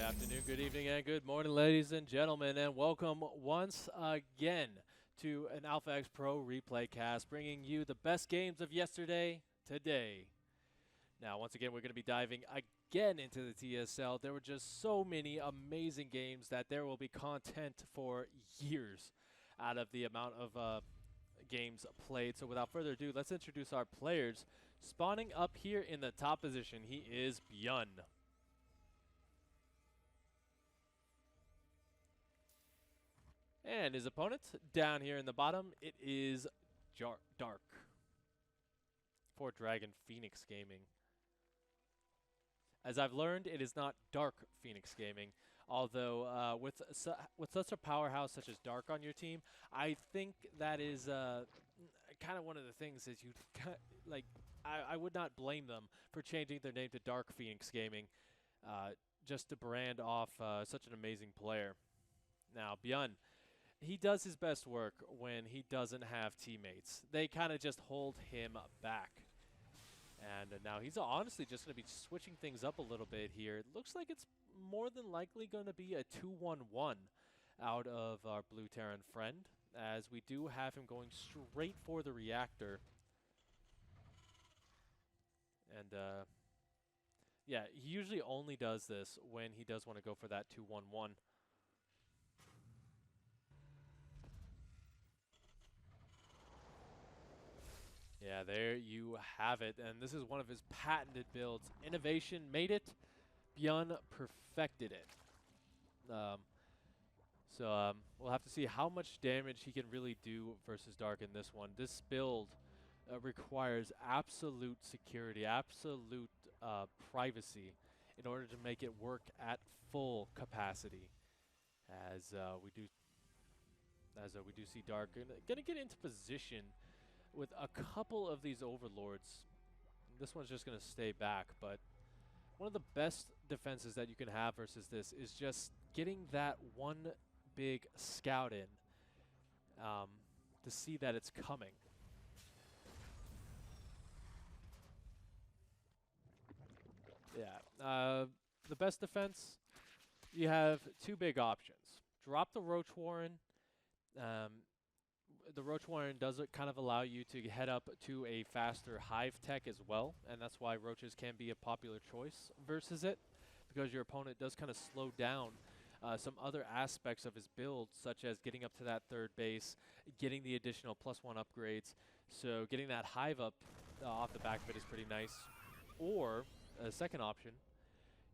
afternoon, good evening, and good morning, ladies and gentlemen, and welcome once again to an Alpha X Pro replay cast, bringing you the best games of yesterday, today. Now, once again, we're going to be diving again into the TSL. There were just so many amazing games that there will be content for years out of the amount of games played. So without further ado, let's introduce our players. Spawning up here in the top position, he is BYUN. And his opponent down here in the bottom, it is Dark for Dragon Phoenix Gaming. As I've learned, it is not Dark Phoenix Gaming, although with such a powerhouse such as Dark on your team, I think that is kind of one of the things is I would not blame them for changing their name to Dark Phoenix Gaming, just to brand off such an amazing player. Now, BYUN, he does his best work when he doesn't have teammates. They kind of just hold him back. And now he's honestly just going to be switching things up a little bit here. It looks like it's more than likely going to be a 2-1-1 out of our Blue Terran friend, as we do have him going straight for the reactor. And yeah, he usually only does this when he does want to go for that 2-1-1. Yeah, there you have it. And this is one of his patented builds. Innovation made it. BYUN perfected it. We'll have to see how much damage he can really do versus Dark in this one. This build requires absolute security, absolute privacy in order to make it work at full capacity. As we do see Dark gonna get into position with a couple of these overlords. This one's just going to stay back, but one of the best defenses that you can have versus this is just getting that one big scout in to see that it's coming. Yeah, the best defense, you have two big options. Drop the Roach Warren. The Roach Warren does kind of allow you to head up to a faster hive tech as well, and that's why Roaches can be a popular choice versus it, because your opponent does kind of slow down some other aspects of his build, such as getting up to that third base, getting the additional +1 upgrades. So getting that hive up off the back of it is pretty nice. Or a second option,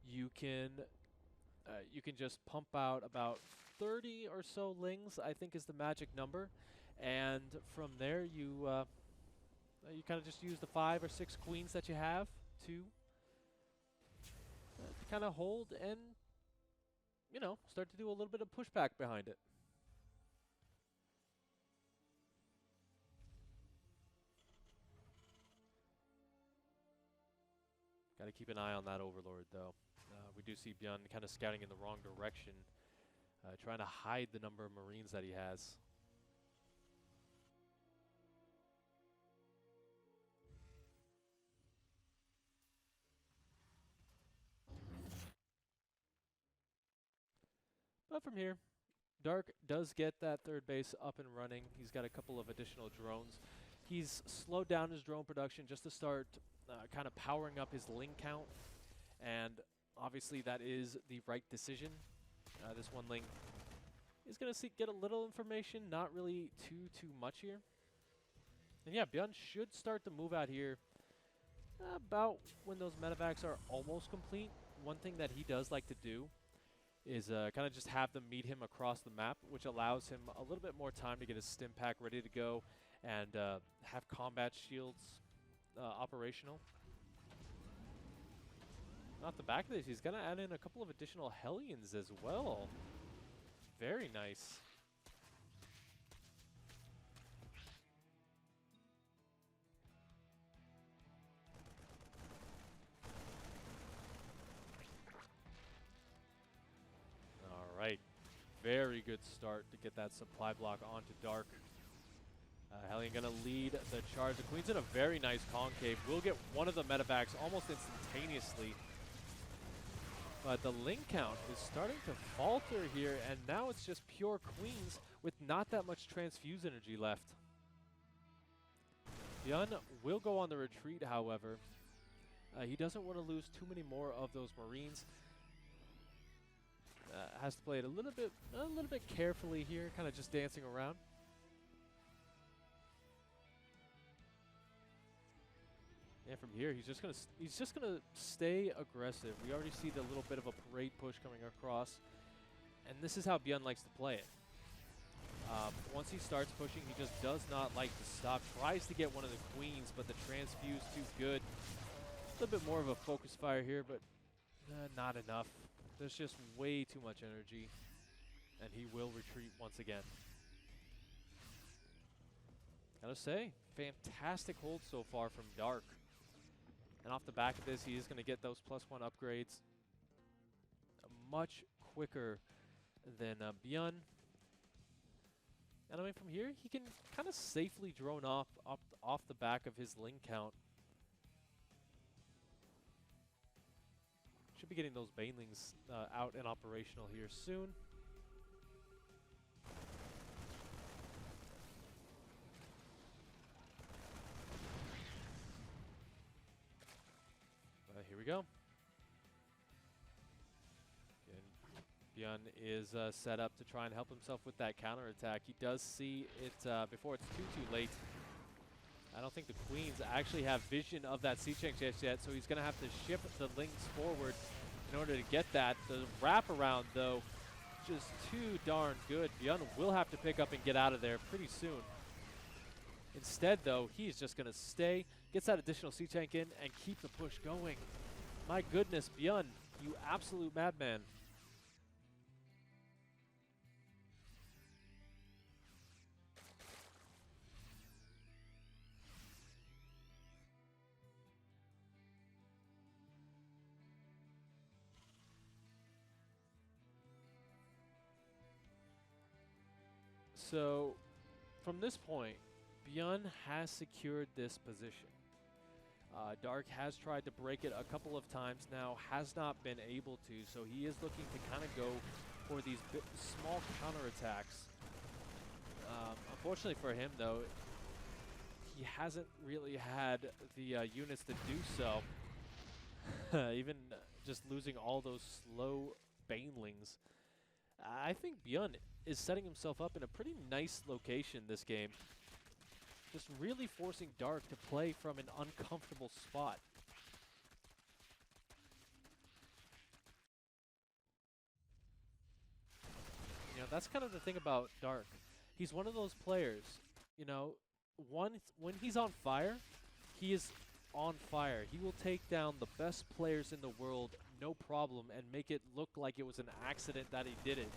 you can just pump out about 30 or so lings, I think is the magic number. And from there, you kind of just use the 5 or 6 queens that you have to kind of hold and, you know, start to do a little bit of pushback behind it. Got to keep an eye on that Overlord, though. We do see BYUN kind of scouting in the wrong direction, trying to hide the number of Marines that he has. But from here, Dark does get that third base up and running. He's got a couple of additional drones. He's slowed down his drone production just to start kind of powering up his ling count. And obviously that is the right decision. This one ling is going to get a little information, not really too much here. And yeah, BYUN should start to move out here about when those medevacs are almost complete. One thing that he does like to do is kind of just have them meet him across the map, which allows him a little bit more time to get his stim pack ready to go and have combat shields operational. Off the back of this, he's going to add in a couple of additional Hellions as well. Very nice. Right, very good start to get that supply block onto Dark. Hellion gonna lead the charge. The Queen's in a very nice concave. Will get one of the medevacs almost instantaneously. But the link count is starting to falter here, and now it's just pure queens with not that much transfuse energy left. BYUN will go on the retreat, however. He doesn't want to lose too many more of those Marines. Has to play it a little bit carefully here, kind of just dancing around. And from here, he's just gonna stay aggressive. We already see the little bit of a parade push coming across, and this is how BYUN likes to play it. Once he starts pushing, he just does not like to stop. Tries to get one of the queens, but the transfuse too good. A little bit more of a focus fire here, but not enough. There's just way too much energy, and he will retreat once again. Gotta say, fantastic hold so far from Dark. And off the back of this, he is going to get those +1 upgrades much quicker than BYUN. And I mean, from here, he can kind of safely drone off the back of his link count. Should be getting those banelings out and operational here soon. Here we go. BYUN is set up to try and help himself with that counterattack. He does see it before it's too late. I don't think the queens actually have vision of that siege tank just yet, so he's going to have to ship the links forward in order to get that. The wraparound, though, just too darn good. BYUN will have to pick up and get out of there pretty soon. Instead, though, he's just going to stay, gets that additional siege tank in, and keep the push going. My goodness, BYUN, you absolute madman. So, from this point, BYUN has secured this position. Dark has tried to break it a couple of times now, has not been able to, so he is looking to kind of go for these small counterattacks. Unfortunately for him, though, he hasn't really had the units to do so. Even just losing all those slow banelings. I think BYUN is setting himself up in a pretty nice location this game. Just really forcing Dark to play from an uncomfortable spot. You know, that's kind of the thing about Dark. He's one of those players, you know, when he's on fire, he is on fire. He will take down the best players in the world, no problem, and make it look like it was an accident that he did it.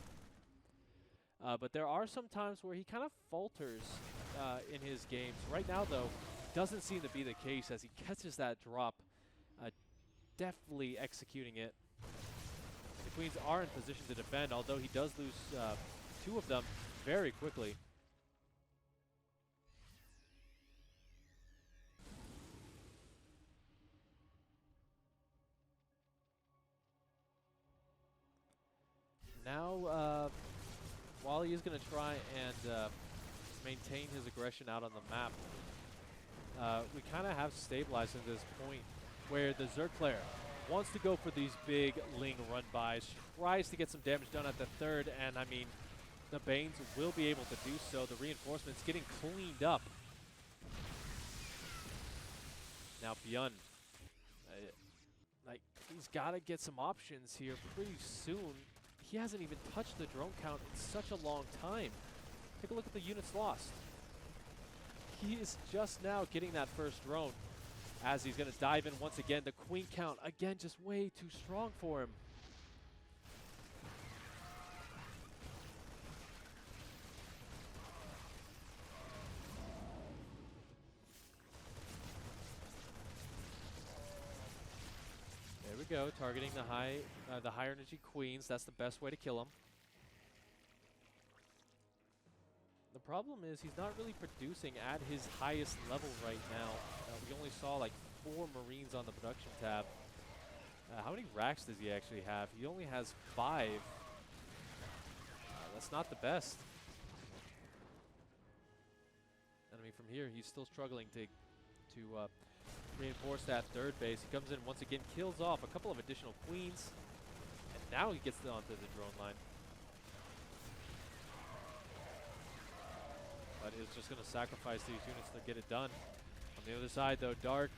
But there are some times where he kind of falters in his games. Right now, though, doesn't seem to be the case as he catches that drop, deftly executing it. The Queens are in position to defend, although he does lose 2 of them very quickly. Now, while he is going to try and maintain his aggression out on the map, we kind of have stabilized at this point where the Zerg player wants to go for these big Ling run-bys, tries to get some damage done at the third, and I mean, the Banes will be able to do so. The reinforcements getting cleaned up. Now BYUN, like, he's got to get some options here pretty soon. He hasn't even touched the drone count in such a long time. Take a look at the units lost. He is just now getting that first drone as he's going to dive in once again. The queen count, again, just way too strong for him. There we go, targeting the higher energy queens. That's the best way to kill him. The problem is he's not really producing at his highest level right now. We only saw like 4 Marines on the production tab. How many racks does he actually have? He only has 5. That's not the best. And I mean, from here, he's still struggling to reinforce that third base. He comes in once again, kills off a couple of additional queens, and now he gets onto the drone line. But he's just going to sacrifice these units to get it done. On the other side, though, Dark.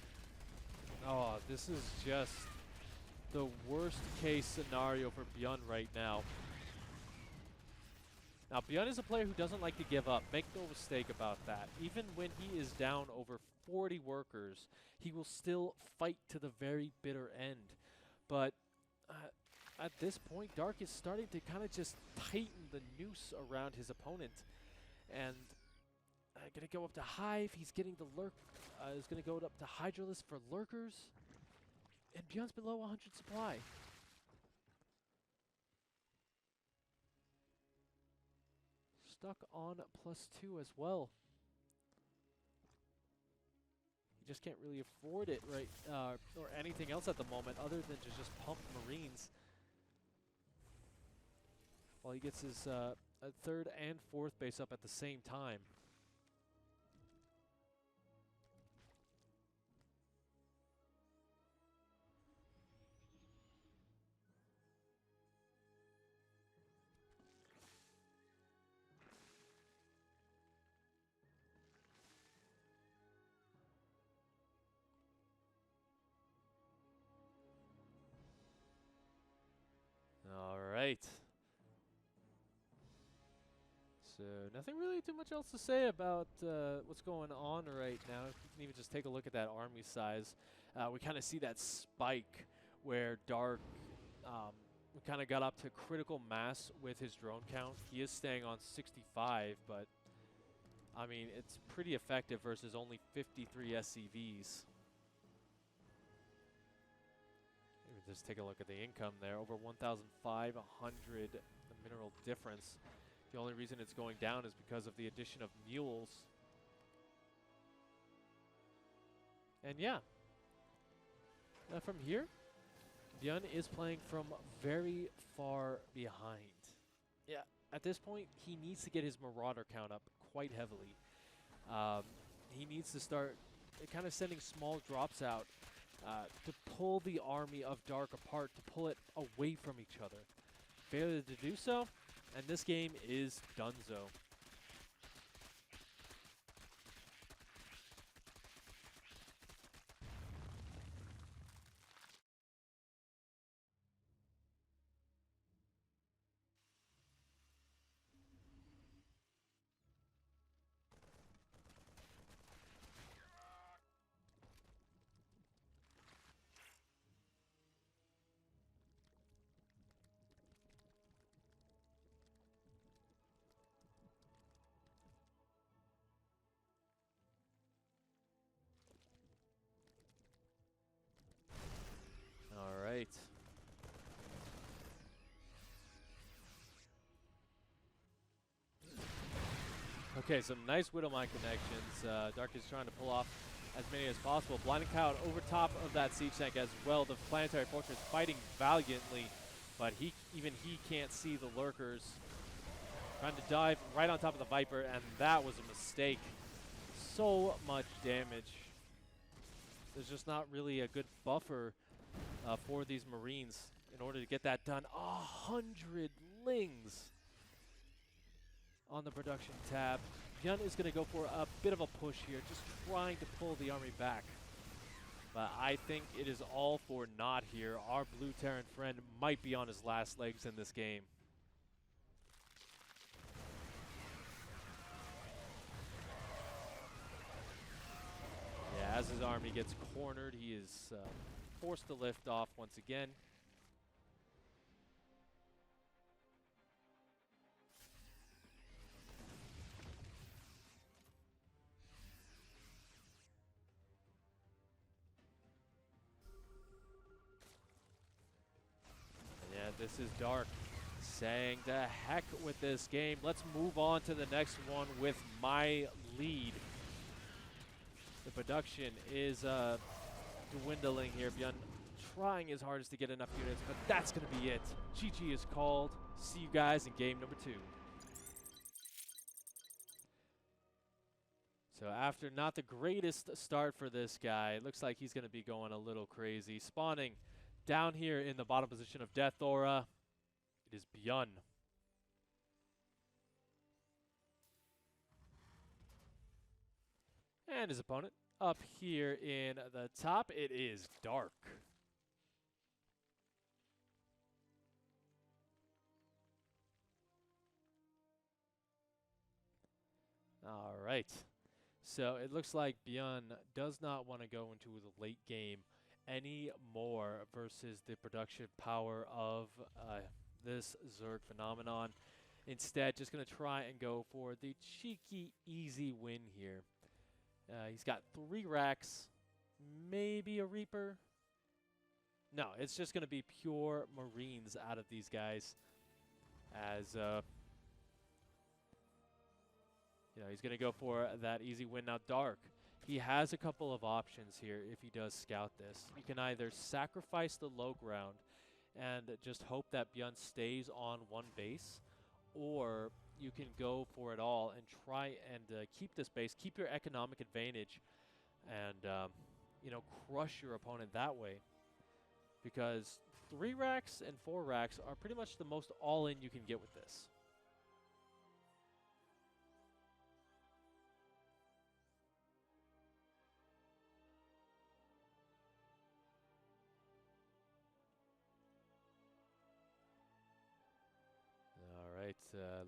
Oh, this is just the worst case scenario for BYUN right now. Now, BYUN is a player who doesn't like to give up. Make no mistake about that. Even when he is down over 40 workers, he will still fight to the very bitter end. But at this point, Dark is starting to kind of just tighten the noose around his opponent. And going to go up to Hive. He's getting the lurk. Is going to go up to Hydralisk for lurkers. And BYUN's below 100 supply. Stuck on +2 as well. He just can't really afford it, right? Or anything else at the moment other than to just pump Marines. While he gets his third and fourth base up at the same time. All right. So nothing really too much else to say about what's going on right now. You can even just take a look at that army size. We kind of see that spike where Dark kind of got up to critical mass with his drone count. He is staying on 65, but I mean, it's pretty effective versus only 53 SCVs. Just take a look at the income there, over 1,500 mineral difference. The only reason it's going down is because of the addition of mules. And yeah, from here, BYUN is playing from very far behind. Yeah, at this point, he needs to get his Marauder count up quite heavily. He needs to start kind of sending small drops out to pull the army of Dark apart, to pull it away from each other. Failure to do so, and this game is donezo. All right. Okay, some nice Widowmine connections. Dark is trying to pull off as many as possible. Blinding Cloud over top of that siege tank as well. The Planetary Fortress fighting valiantly, but even he can't see the lurkers. Trying to dive right on top of the Viper, and that was a mistake. So much damage. There's just not really a good buffer for these Marines in order to get that done. 100 lings on the production tab. BYUN is going to go for a bit of a push here, just trying to pull the army back. But I think it is all for naught here. Our blue Terran friend might be on his last legs in this game. Yeah, as his army gets cornered, he is forced to lift off once again. And yeah, this is Dark saying to heck with this game. Let's move on to the next one with my lead. The production is dwindling here. BYUN trying his hardest to get enough units, but that's going to be it. GG is called. See you guys in game number 2. So after not the greatest start for this guy, it looks like he's going to be going a little crazy. Spawning down here in the bottom position of Death Aura, it is BYUN. And his opponent up here in the top, it is Dark. All right. So it looks like BYUN does not want to go into the late game anymore versus the production power of this Zerg phenomenon. Instead, just going to try and go for the cheeky, easy win here. He's got 3 racks, maybe a Reaper. No, it's just going to be pure Marines out of these guys. As you know, he's going to go for that easy win. Now, Dark, he has a couple of options here if he does scout this. You can either sacrifice the low ground and just hope that BYUN stays on one base, or you can go for it all and try and keep this base, keep your economic advantage, and you know, crush your opponent that way. Because 3 racks and 4 racks are pretty much the most all-in you can get with this.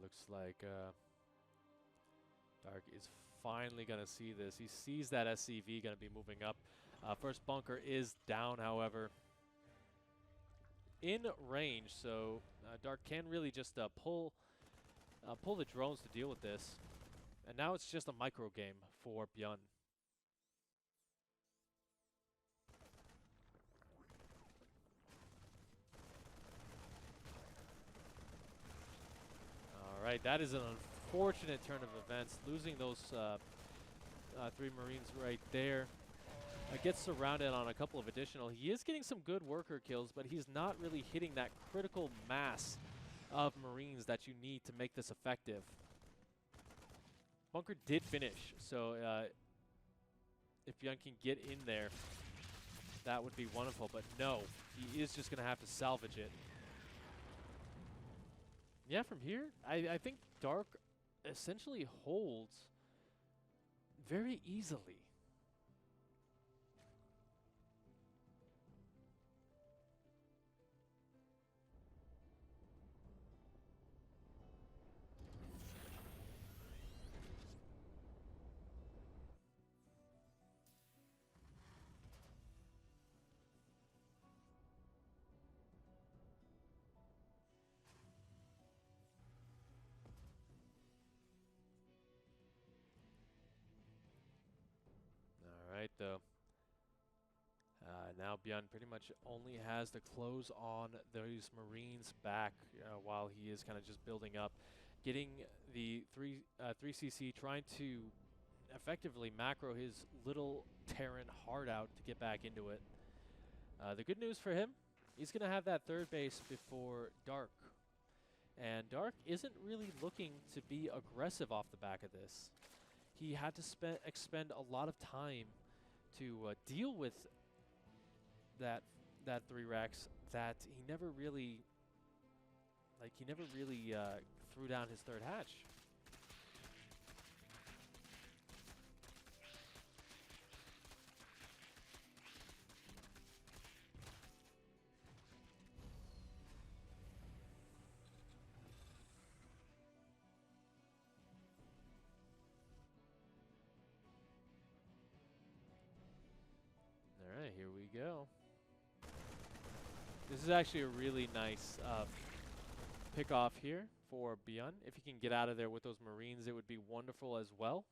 Looks like Dark is finally going to see this. He sees that SCV going to be moving up. First bunker is down, however, in range, so Dark can really just pull the drones to deal with this. And now it's just a micro game for BYUN. Right, that is an unfortunate turn of events, losing those 3 Marines right there. Gets surrounded on a couple of additional. He is getting some good worker kills, but he's not really hitting that critical mass of Marines that you need to make this effective. Bunker did finish, so if BYUN can get in there, that would be wonderful, but no, he is just going to have to salvage it. Yeah, from here, I think Dark essentially holds very easily. Right, though. Now BYUN pretty much only has to close on those Marines back while he is kind of just building up, getting the 3CC, trying to effectively macro his little Terran hard out to get back into it. The good news for him, he's going to have that 3rd base before Dark. And Dark isn't really looking to be aggressive off the back of this. He had to expend a lot of time to deal with that 3 racks that he never really threw down his 3rd hatch. All right, here we go. This is actually a really nice pick off here for BYUN. If he can get out of there with those Marines, it would be wonderful as well.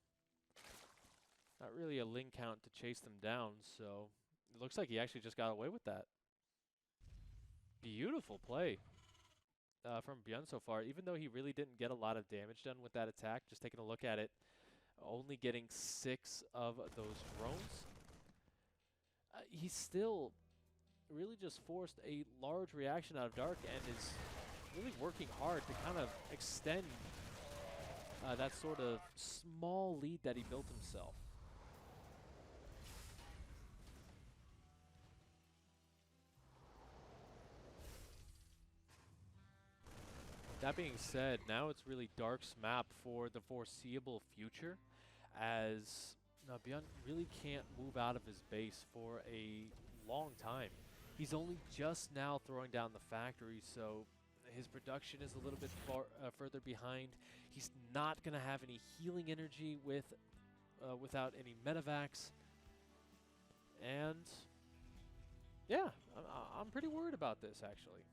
Not really a link count to chase them down, so it looks like he actually just got away with that. Beautiful play from BYUN so far, even though he really didn't get a lot of damage done with that attack. Just taking a look at it, only getting 6 of those drones. He's still really just forced a large reaction out of Dark and is really working hard to kind of extend that sort of small lead that he built himself. That being said, now it's really Dark's map for the foreseeable future, as BYUN really can't move out of his base for a long time. He's only just now throwing down the factory, so his production is a little bit further behind. He's not going to have any healing energy without any medevacs. And yeah, I'm pretty worried about this, actually.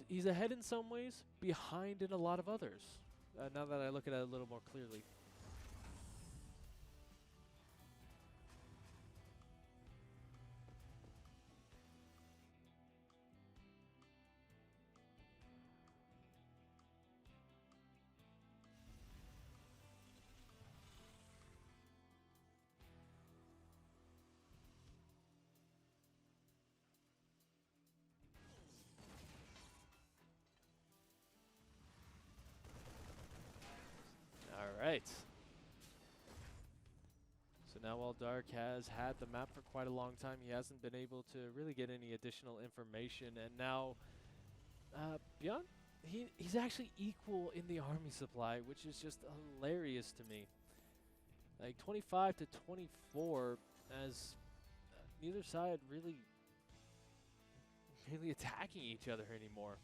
He's ahead in some ways, behind in a lot of others, now that I look at it a little more clearly. Right. So now while Dark has had the map for quite a long time, he hasn't been able to really get any additional information. And now BYUN, he's actually equal in the army supply, which is just hilarious to me. Like 25 to 24, as neither side really attacking each other anymore.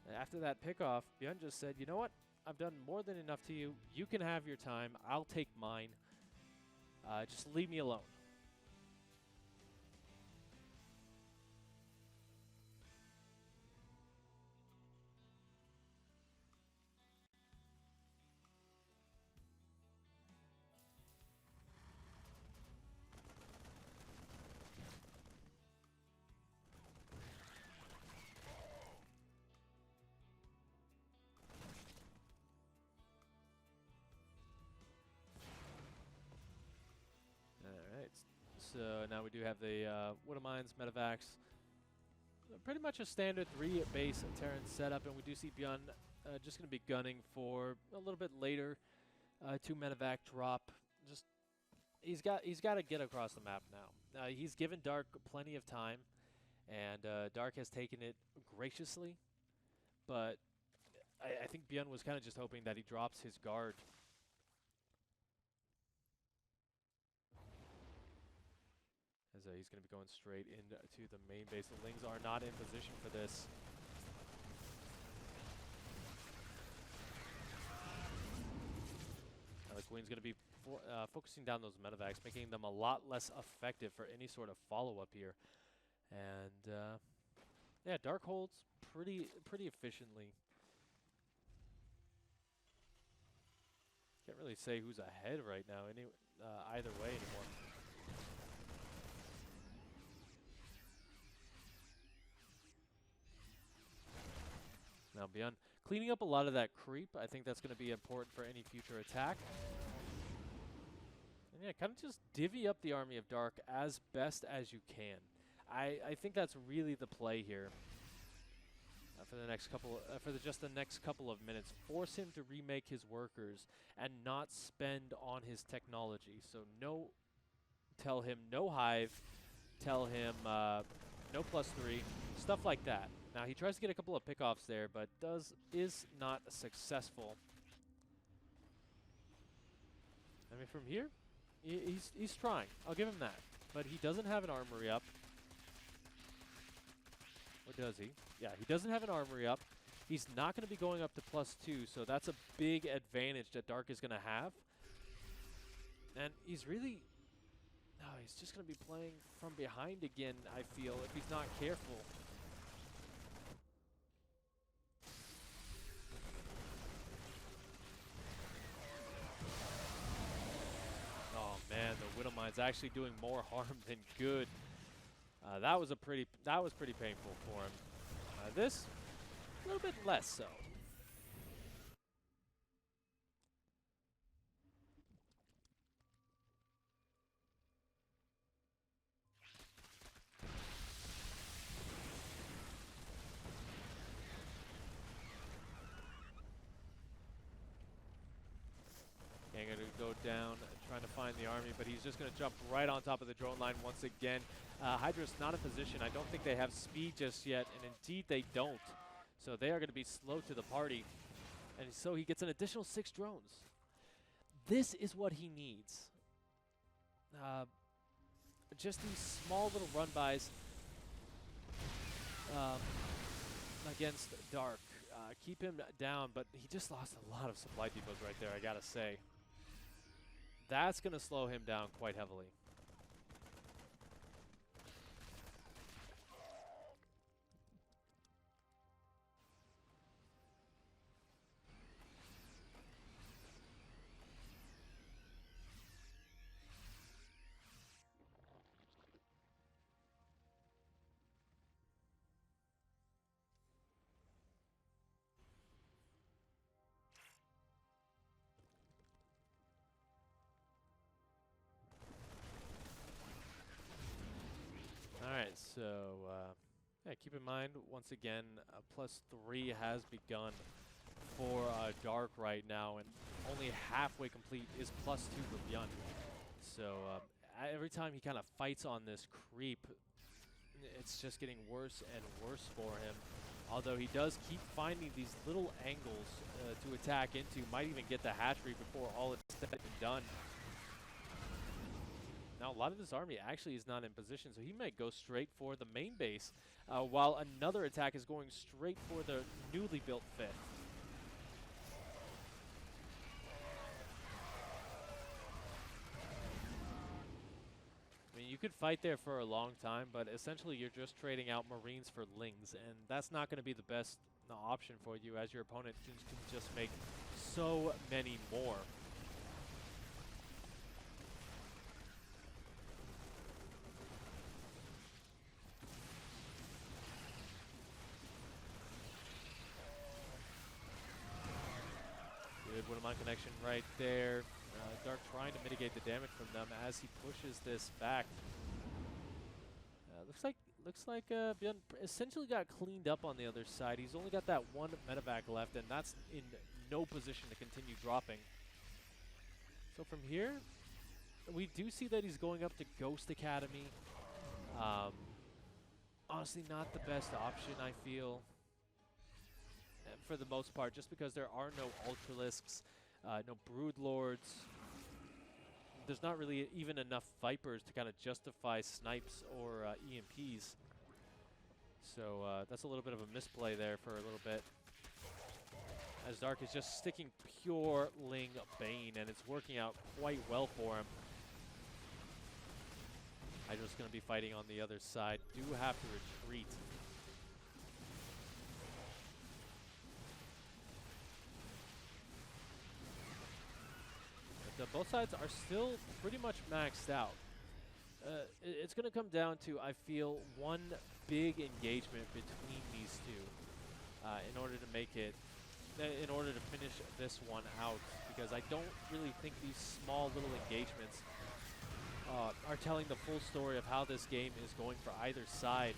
And after that pickoff, BYUN just said, you know what? I've done more than enough to you. You can have your time. I'll take mine. Just leave me alone. So now we do have the Widow Mines, Medevacs. Pretty much a standard 3 base Terran setup, and we do see BYUN just going to be gunning for a little bit later 2 Medevac drop. Just he's got to get across the map now. He's given Dark plenty of time, and Dark has taken it graciously, but I think BYUN was kind of just hoping that he drops his guard. As he's going to be going straight into the main base. The Lings are not in position for this. The Queen's going to be focusing down those medevacs, making them a lot less effective for any sort of follow-up here. And yeah, Dark holds pretty efficiently. Can't really say who's ahead right now either way anymore. Now BYUN cleaning up a lot of that creep. I think that's going to be important for any future attack. And yeah, kind of just divvy up the army of Dark as best as you can. I think that's really the play here for the next couple just the next couple of minutes. Force him to remake his workers and not spend on his technology. So tell him no hive, tell him no +3, stuff like that. Now he tries to get a couple of pickoffs there, but is not successful. I mean, from here, he's trying. I'll give him that, but he doesn't have an armory up. Or does he? Yeah, he doesn't have an armory up. He's not going to be going up to +2, so that's a big advantage that Dark is going to have. And he's really, no, he's just going to be playing from behind again, I feel, if he's not careful. Man, the Widow Mine's actually doing more harm than good. That was pretty painful for him. This, a little bit less so. go down, trying to find the army, but he's just going to jump right on top of the drone line once again. Hydra's not in position. I don't think they have speed just yet, and indeed they don't. So they are going to be slow to the party, and so he gets an additional 6 drones. This is what he needs. Just these small little run-bys against Dark. Keep him down, but he just lost a lot of supply depots right there, I gotta say. That's going to slow him down quite heavily. Alright, so yeah, keep in mind, once again, +3 has begun for Dark right now, and only halfway complete is +2 for BYUN. So every time he kind of fights on this creep, it's just getting worse and worse for him. Although he does keep finding these little angles to attack into, might even get the hatchery before all is said and done. Now, a lot of this army actually is not in position, so he might go straight for the main base, while another attack is going straight for the newly built 5th. I mean, you could fight there for a long time, but essentially you're just trading out Marines for Lings, and that's not going to be the best option for you, as your opponent can just make so many more. Woodamon connection right there. Dark trying to mitigate the damage from them as he pushes this back. Looks like BYUN essentially got cleaned up on the other side. He's only got that 1 medevac left, and that's in no position to continue dropping. So from here, we do see that he's going up to Ghost Academy. Honestly, not the best option, I feel, for the most part, just because there are no Ultralisks, no Broodlords. There's not really even enough Vipers to kind of justify snipes or EMPs. So that's a little bit of a misplay there for a little bit, as Dark is just sticking pure Ling Bane, and it's working out quite well for him. Hydra's going to be fighting on the other side. Do have to retreat. Both sides are still pretty much maxed out. It's going to come down to, I feel, one big engagement between these two in order to make it, in order to finish this one out, because I don't really think these small little engagements are telling the full story of how this game is going for either side.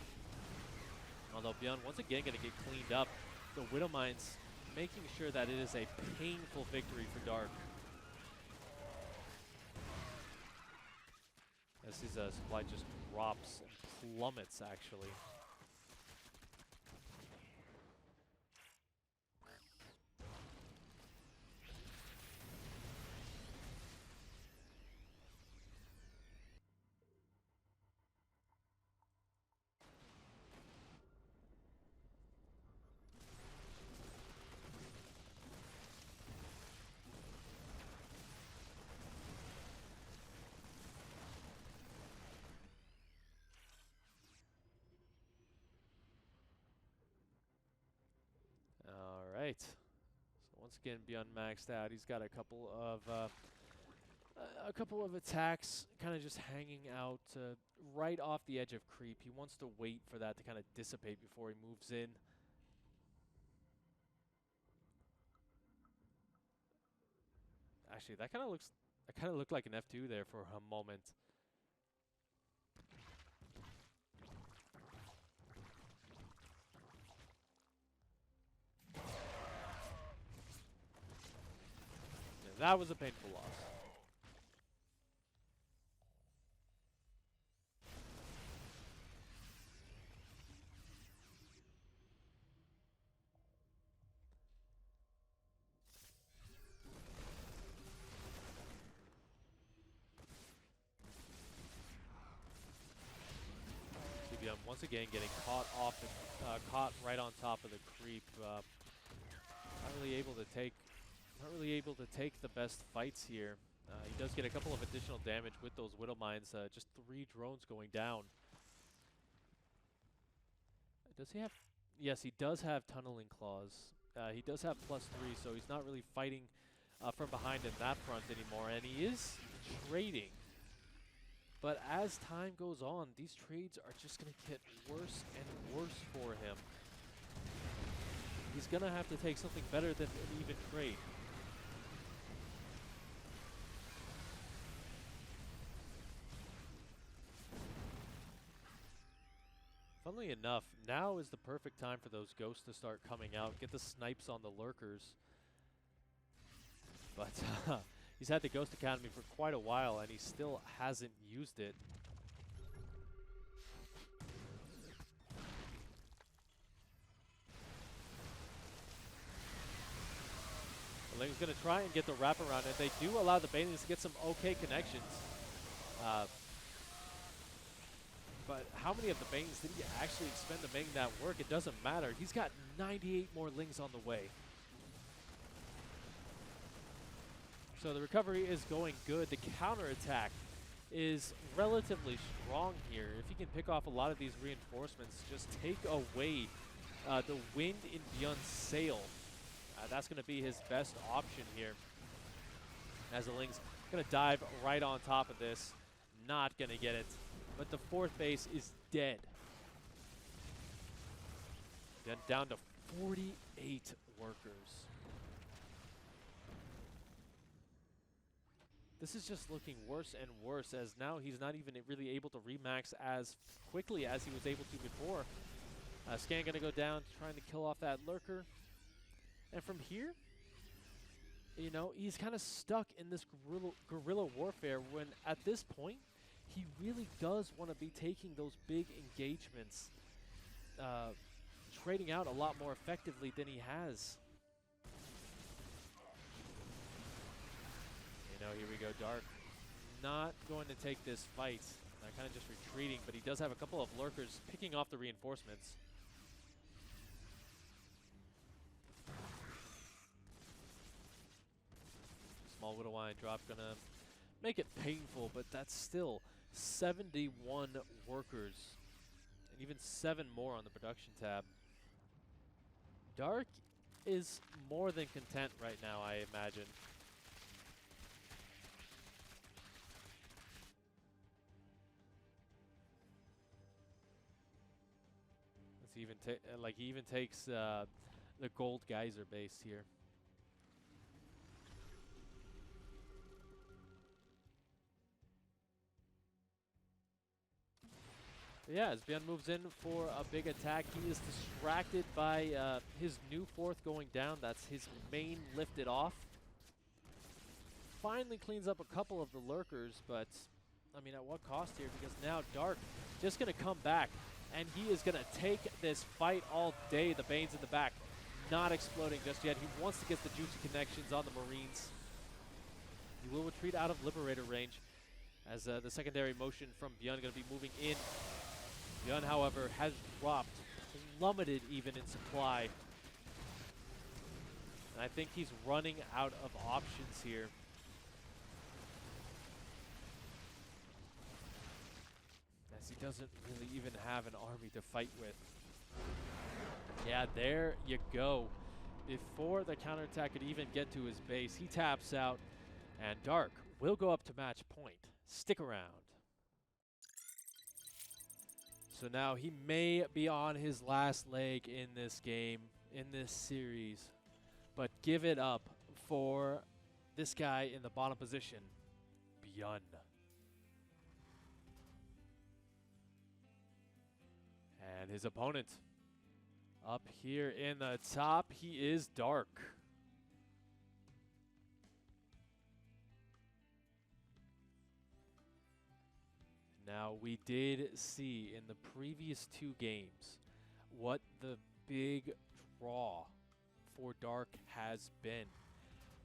Although BYUN once again going to get cleaned up, the Widowmines making sure that it is a painful victory for Dark. As his supply just drops and plummets, actually. Right. So once again, BYUN maxed out. He's got a couple of attacks, kind of just hanging out right off the edge of creep. He wants to wait for that to kind of dissipate before he moves in. Actually, that kind of looked like an F2 there for a moment. That was a painful loss. BYUN once again getting caught off, caught right on top of the creep. Not really able to take the best fights here. He does get a couple of additional damage with those Widow Mines. Just 3 drones going down. Does he have? Yes, he does have tunneling claws. He does have +3, so he's not really fighting from behind in that front anymore, and he is trading. But as time goes on, these trades are just going to get worse and worse for him. He's going to have to take something better than an even trade. Funnily enough, now is the perfect time for those ghosts to start coming out, get the snipes on the lurkers. But he's had the Ghost Academy for quite a while, and he still hasn't used it. Ling's going to try and get the wraparound, and they do allow the Banelings to get some okay connections. But how many of the Banelings did he actually expend to make that work? It doesn't matter. He's got 98 more Lings on the way. So the recovery is going good. The counterattack is relatively strong here. If he can pick off a lot of these reinforcements, just take away the wind in BYUN's sail. That's going to be his best option here. As the Ling's going to dive right on top of this. Not going to get it. But the 4th base is dead. Then down to 48 workers. This is just looking worse and worse, as now he's not even really able to remax as quickly as he was able to before. Scan going to go down, trying to kill off that lurker. And from here, you know, he's kind of stuck in this guerrilla warfare when at this point, he really does want to be taking those big engagements, trading out a lot more effectively than he has. You know, here we go, Dark. Not going to take this fight. Kind of just retreating, but he does have a couple of lurkers picking off the reinforcements. Small Widow Wine drop gonna make it painful, but that's still 71 workers, and even 7 more on the production tab. Dark is more than content right now, I imagine. Let's even like he even takes the gold geyser base here. Yeah, as BYUN moves in for a big attack, he is distracted by his new 4th going down. That's his main lifted off. Finally cleans up a couple of the lurkers, but I mean, at what cost here? Because now Dark just going to come back, and he is going to take this fight all day. The Bane's in the back, not exploding just yet. He wants to get the juicy connections on the Marines. He will retreat out of Liberator range, as the secondary motion from BYUN going to be moving in. BYUN, however, has dropped, plummeted even in supply. And I think he's running out of options here. As he doesn't really even have an army to fight with. Yeah, there you go. Before the counterattack could even get to his base, he taps out, and Dark will go up to match point. Stick around. So now he may be on his last leg in this game, in this series, but give it up for this guy in the bottom position, BYUN. And his opponent up here in the top, he is Dark. Now, we did see in the previous 2 games what the big draw for Dark has been.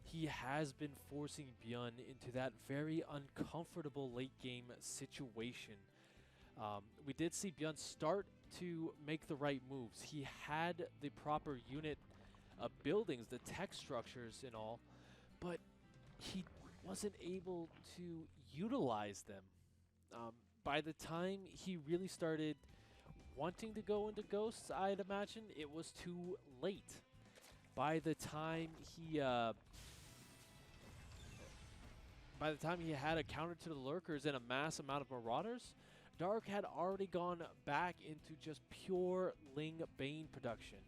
He has been forcing BYUN into that very uncomfortable late game situation. We did see BYUN start to make the right moves. He had the proper unit buildings, the tech structures and all, but he wasn't able to utilize them. By the time he really started wanting to go into Ghosts, I'd imagine it was too late. By the time he had a counter to the Lurkers and a mass amount of Marauders, Dark had already gone back into just pure Ling Bane production.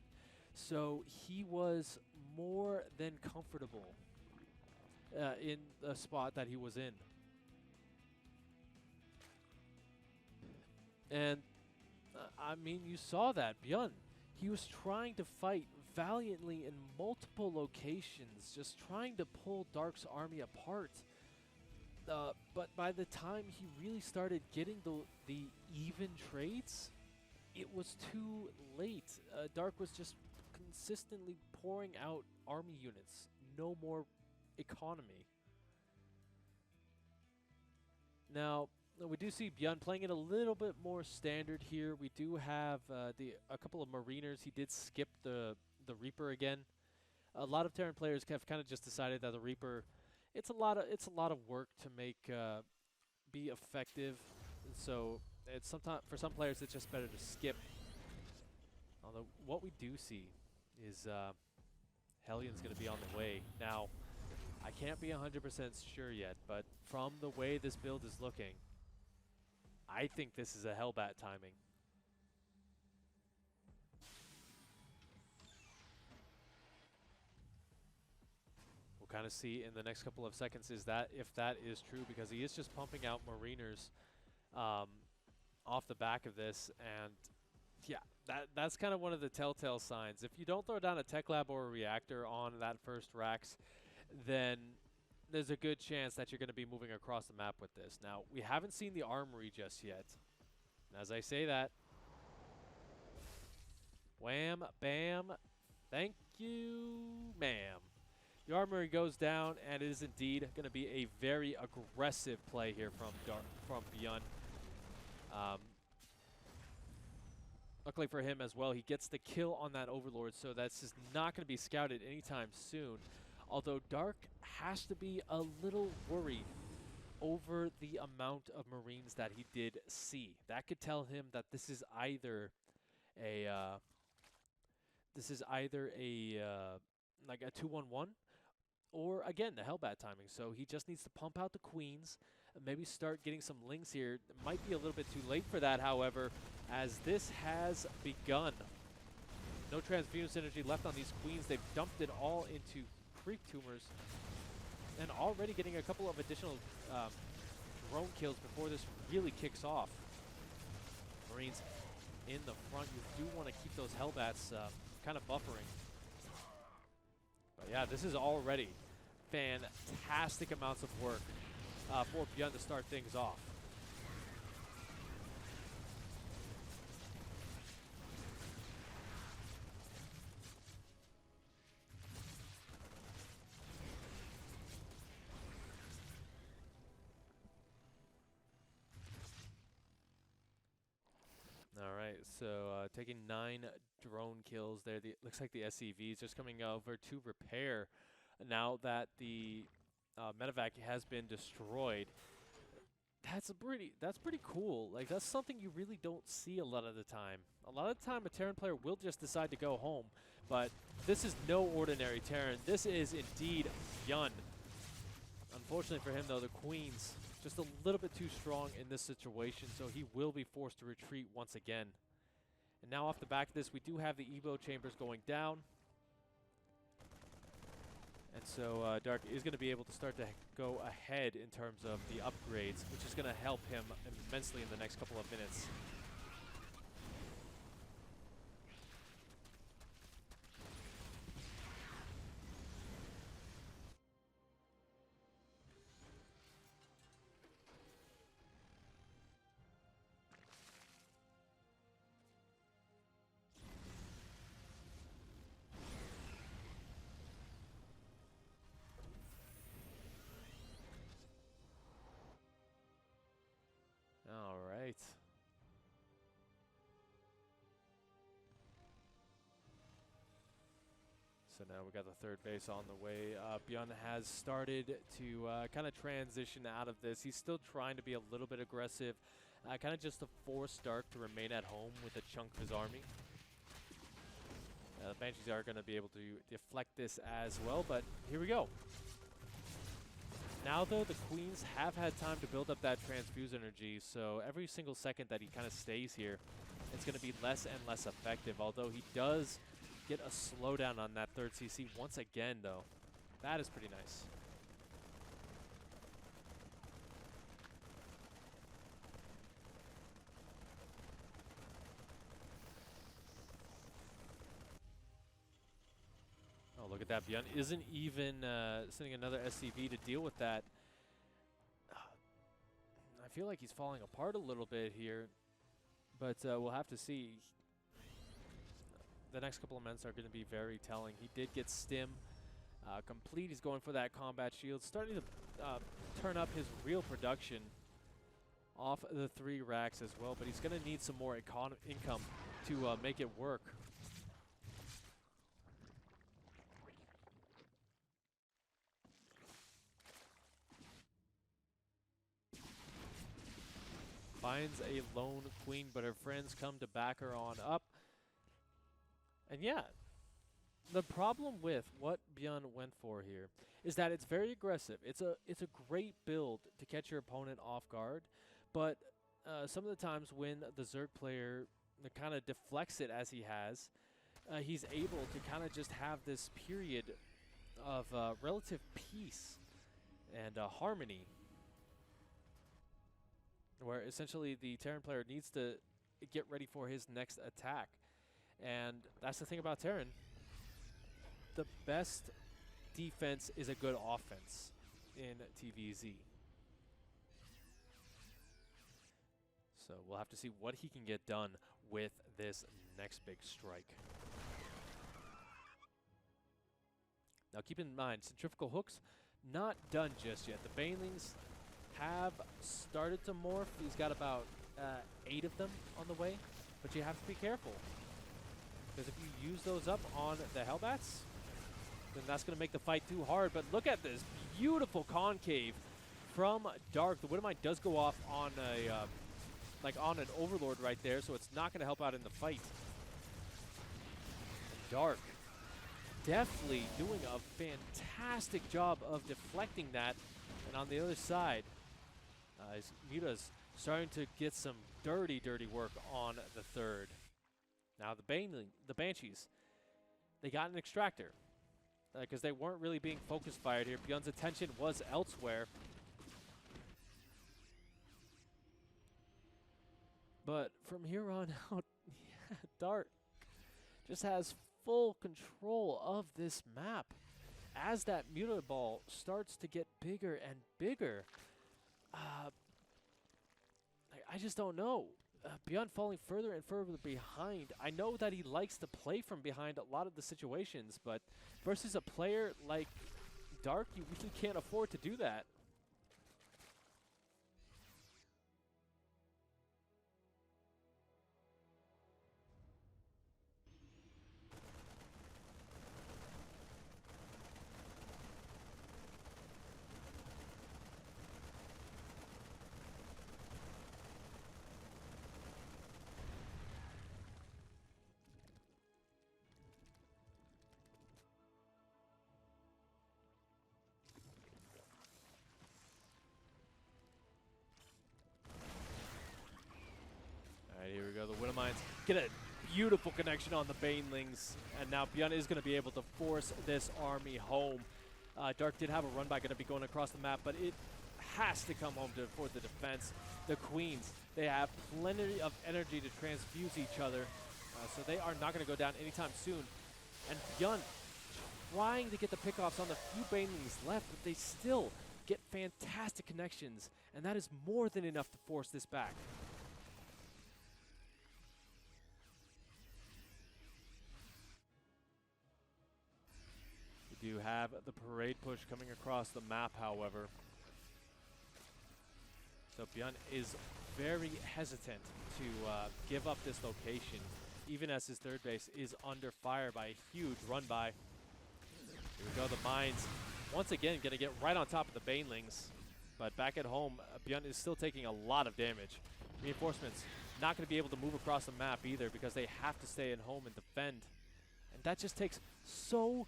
So he was more than comfortable in the spot that he was in. And I mean, you saw that. BYUN, he was trying to fight valiantly in multiple locations, just trying to pull Dark's army apart. But by the time he really started getting the even trades, it was too late. Dark was just consistently pouring out army units. No more economy. Now, we do see BYUN playing it a little bit more standard here. We do have a couple of Mariners. He did skip the Reaper again. A lot of Terran players have kind of just decided that the Reaper, it's a lot of work to make be effective. And so it's sometimes for some players it's just better to skip. Although what we do see is Hellion's going to be on the way. Now, I can't be 100% sure yet, but from the way this build is looking, I think this is a Hellbat timing. We'll kind of see in the next couple of seconds if that is true, because he is just pumping out Mariners off the back of this, and yeah, that's kind of one of the telltale signs. If you don't throw down a Tech Lab or a Reactor on that first Rax, then there's a good chance that you're going to be moving across the map with this. Now, we haven't seen the Armory just yet. And as I say that, wham, bam, thank you, ma'am. The Armory goes down, and it is indeed going to be a very aggressive play here from BYUN. Luckily for him as well, he gets the kill on that Overlord, so that's just not going to be scouted anytime soon. Although Dark has to be a little worried over the amount of Marines that he did see. That could tell him that this is either a like a 2-1-1, or again the Hellbat timing. So he just needs to pump out the Queens and maybe start getting some Lings here. It might be a little bit too late for that, however, as this has begun. No transfuse energy left on these Queens. They've dumped it all into Creep Tumors, and already getting a couple of additional drone kills before this really kicks off. Marines in the front, you do want to keep those Hellbats kind of buffering. But yeah, this is already fantastic amounts of work for BYUN to start things off. Alright, so taking 9 drone kills there. Looks like the SCV is just coming over to repair now that the medevac has been destroyed. That's pretty cool. Like, that's something you really don't see a lot of the time. A lot of the time a Terran player will just decide to go home, but this is no ordinary Terran. This is indeed BYUN. Unfortunately for him though, the Queens just a little bit too strong in this situation, so he will be forced to retreat once again. And now off the back of this, we do have the Evo chambers going down. And so Dark is going to be able to start to go ahead in terms of the upgrades, which is going to help him immensely in the next couple of minutes. All right. So now we got the third base on the way. BYUN has started to kind of transition out of this. He's still trying to be a little bit aggressive, kind of just to force Dark to remain at home with a chunk of his army. The Banshees are going to be able to deflect this as well, but here we go. Now, though, the Queens have had time to build up that transfuse energy, so every single second that he kind of stays here, it's going to be less and less effective, although he does get a slowdown on that third CC once again, though. That is pretty nice. Oh, look at that. BYUN isn't even sending another SCV to deal with that. I feel like he's falling apart a little bit here, but we'll have to see. The next couple of minutes are going to be very telling. He did get stim complete. He's going for that combat shield, starting to turn up his real production off the 3 racks as well, but he's going to need some more income to make it work. Finds a lone queen, but her friends come to back her on up. And yeah, the problem with what BYUN went for here is that it's very aggressive. It's a great build to catch your opponent off guard, but some of the times when the Zerg player kind of deflects it as he has, he's able to kind of just have this period of relative peace and harmony, where essentially the Terran player needs to get ready for his next attack. And that's the thing about Terran. The best defense is a good offense in TVZ. So we'll have to see what he can get done with this next big strike. Now keep in mind, centrifugal hooks, not done just yet. The Banelings have started to morph. He's got about 8 of them on the way, but you have to be careful, because if you use those up on the Hellbats, then that's going to make the fight too hard. But look at this beautiful concave from Dark. The Widowmine does go off on a on an Overlord right there, so it's not going to help out in the fight. Dark definitely doing a fantastic job of deflecting that. And on the other side, Muta's starting to get some dirty work on the third. Now the Banshees, they got an extractor because they weren't really being focus fired here. BYUN's attention was elsewhere. But from here on out, yeah, Dark just has full control of this map. As that Muta ball starts to get bigger and bigger, I just don't know. BYUN falling further and further behind. I know that he likes to play from behind a lot of the situations, but versus a player like Dark, you really can't afford to do that. Here we go, the Widowmines get a beautiful connection on the Banelings, and now BYUN is going to be able to force this army home. Dark did have a run by, going to be going across the map, but it has to come home for the defense. The Queens, they have plenty of energy to transfuse each other, so they are not going to go down anytime soon. And BYUN trying to get the pickoffs on the few Banelings left, but they still get fantastic connections, and that is more than enough to force this back. We do have the parade push coming across the map, however. So BYUN is very hesitant to give up this location, even as his third base is under fire by a huge run by. Here we go, the mines once again going to get right on top of the Banelings. But back at home, BYUN is still taking a lot of damage. Reinforcements not going to be able to move across the map either because they have to stay at home and defend. And that just takes so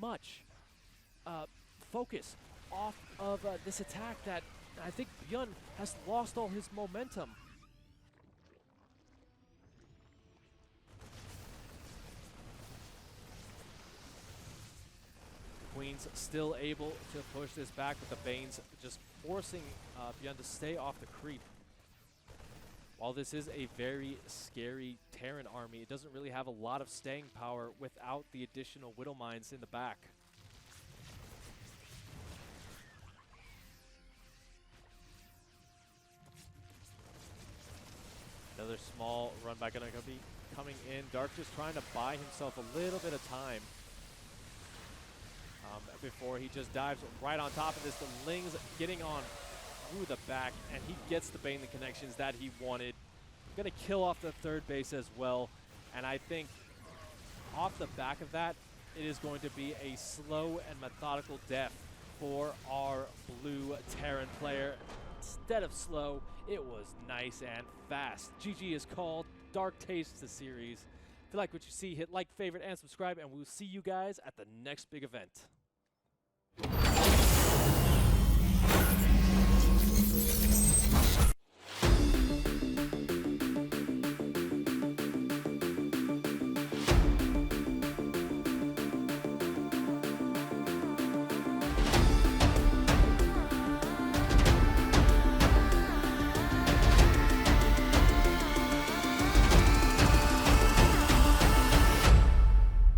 much focus off of this attack that I think BYUN has lost all his momentum. Queen's still able to push this back with the Banes just forcing BYUN to stay off the creep. While this is a very scary Terran army, it doesn't really have a lot of staying power without the additional Widow Mines in the back. Another small run back gonna be coming in. Dark just trying to buy himself a little bit of time before he just dives right on top of this. The Lings getting on through the back, and he gets the Baneling connections that he wanted. Gonna kill off the third base as well, and I think off the back of that, it is going to be a slow and methodical death for our blue Terran player. Instead of slow, it was nice and fast. GG is called. Dark tastes the series. If you like what you see, hit like, favorite, and subscribe, and we'll see you guys at the next big event.